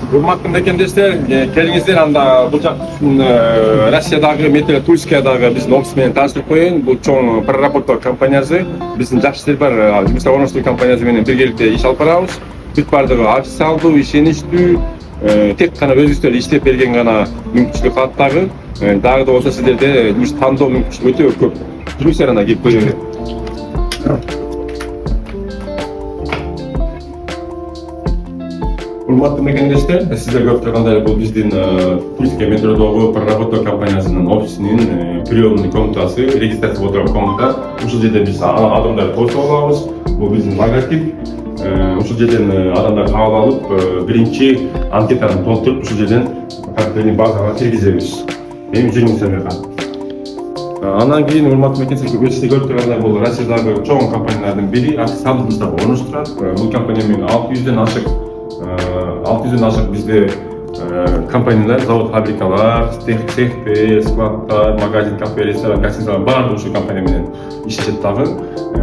Урматтуу мекендештер, келиңиздер анда бул жак Россиядагы Метро Тульскиядагы биздин офис менен тааныштырып коеюн. Бул чоң проработка компаниясы, биздин жакшы иштер жумушта орноштуруу компаниясы менен биргеликте иш алып барабыз. Бүт бардыгы официалдуу, ишеничтүү, тек гана өзүбүздөр иштеп берген гана мүмкүнчүлүк калат дагы. Дагы да болсо сиздерде жумуш тандоо мүмкүнчүлүгү өтө көп. Жүрүңүздөр анда келип көрөлү. Урматтуу мекендештер, сиздер көрүп тургандай бул биздин Тульския метродогу проработка компаниясынын офисинин приемный комнатасы, регистрация болуп турган комната. Ушул жерде биз адамдарды тосуп алабыз. Бул биздин логотип. Ушул жерден адамдар кабыл алып, биринчи анкетаны толтуруп, ушул жерден компьютердин базага киргизебиз. Эми жүрүңүздөр жака. Андан кийин урматтуу мекендештер, сиздер көрүп тургандай бул Россиядагы чоң компаниялардын бири, официалдуу жумуштарга орноштурат. Бул компания менен 600дөн ашык бизде компаниялар, завод, фабрикалар, цехтер, складтар, магазин, кафе, ресторан, гостиницалар баардыгы ушул компания менен иштешет дагы.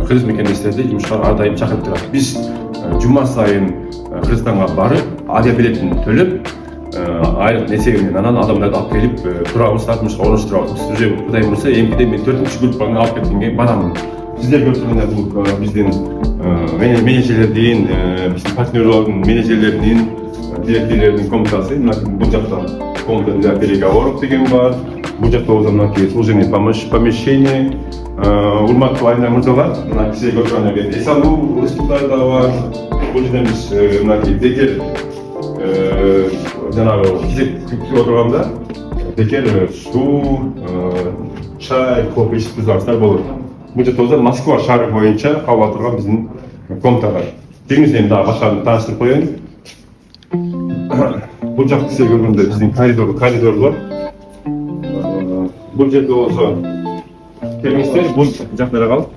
Кыргыз мекендештерди жумушка ар дайым чакырып турат. Биз жума сайын Кыргызстанга барып, авиабилетин төлөп, айлык несие менен анан адамдарды алып келип турабыз, жумушка орноштурабыз. Биз уже Кудайым буйрса, эмкиде мен 4-чү группаны алып кеткенге барамын. Сиздер көрүп тургандай бул биздин менеджерлердин, биздин партнерлордун менеджерлеринин, директорлордун комнатасы. Бул жакта комната для переговоров деген бар. Бул жакта болсо мынакей служебный помещение. Урматтуу айндар мырзалар, мына сиздер көрүп тургандай эс алуу стулдары да бар. Бул жерден биз мынакей бекер жанагы кезек күтүп отурганда бекер суу, чай, кофе ичип турсаңыздар болот. Бул жерде болсо Москва шаары боюнча кабыл алып турган биздин комнаталар. Жүрүңүз эми дагы башкаларын тааныштырып коеюн. Бул жакта сиздер көргөндөй биздин коридор бар. Бул жерде болсо келиңиздер, бул жактара калып.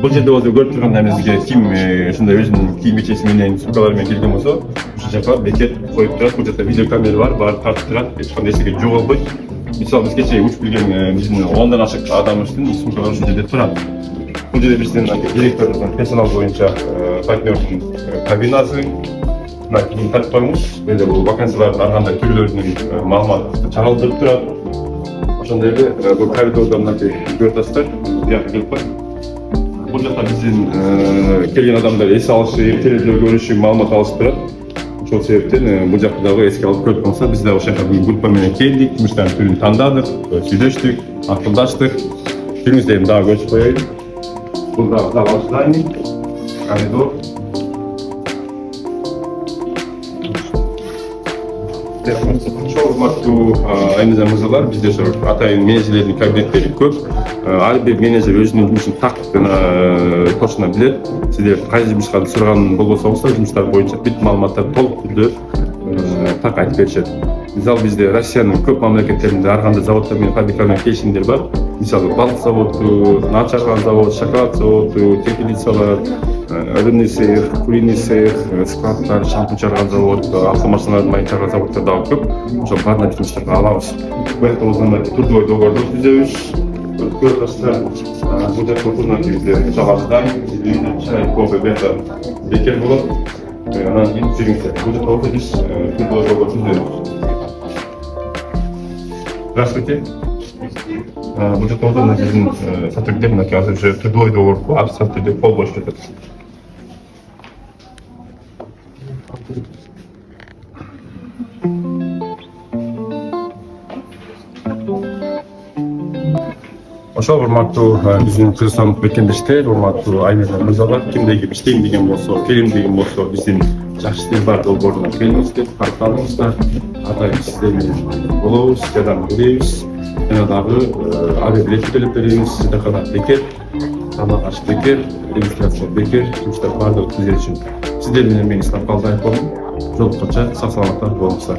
Бул жерде болсо көрүп тургандай бизге ким ушундай өзүнүн кийим-кечеси менен, сумкалары менен келген болсо, ушул жака бекер коюп турат. Бул жерде видеокамера бар, баары тартып турат, эч кандай нерсеге жоголбойт. Мисалы биз кечээ учуп келген биздин 10дан ашык адамыбыздын сумкалары ушул жерде турат. Бул жерде биздин директордун персонал боюнча партнердун кабинасы. Мына кийин тартып коюңуз. Менде бул вакансиялардын ар кандай түрлөрүнүн маалыматы чагылдырып турат. Ошондой эле бул коридордон мынакей көрүп бияка келип кой. Бул жакта биздин келген адамдар эс алышып, телевизор көрүшүп, маалымат алышып турат. Ошол себептен бул жакта дагы эске алып көрүп коңуздар, биз дагы ошол жака бул группа менен келдик, жумуштардын түрүн тандадык, сүйлөштүк, акылдаштык. Жүрүңүздөр дагы көрүп коеюн. Бул дагы здание, коридор. Урматтуу айндар мырзалар, бизде ошо атайын менеджерлердин кабинеттери көп. Ар бир менеджер өзүнүн жумушун так точно билет. Сиздер кайсы жумушка сураган болбосоңуздар, жумуштар боюнча бүт маалыматтарды толук түрдө так айтып беришет. Мисалы бизде Россиянын көп мамлекеттеринде ар кандай заводдор менен фабрикалар менен келишимдер бар. Мисалы балық заводу, нан чыгарган завод, шоколад заводу, теплицалар, рыбный цех, куриный цех, складтар, шампунь чыгарган завод, автомашиналардын майын чыгарган заводдор дагы көп. Ошол баардык жумуштарга алабыз. Бул жерде болсо трудовой договорду түзөбүз. Көрүп атасыздар. Бул жерде отурган кезде жагабыздан чай, кофе, бекер болот. Анан кийин жүрүңүздөр. Бул жерде болсо биз трудовой договор түзөбүз. Здравствуйте. Бул жерде болсо биздин сотрудниктер мынакей азыр уже трудовой договорду официалдуу түрдө кол коюшуп жатат. Ошол урматтуу биздин кыргызстандык мекендештер, урматтуу айндар мырзалар, кимде иштейм деген болсо, келем деген болсо, биздин жакшы иштер бар долбоордуна келиңиздер, барып алыңыздар. Атайын сиздер менен болобуз, жардам беребиз. Жана дагы авиабилет төлөп беребиз. Сиздер гана бекер, тамак аш бекер, регистрация бекер, жумуштар баардыгы түзөт үчүн. Сиздер менен мен Ислам Калдаев болдум. Жолукканча сак саламатта болуңуздар.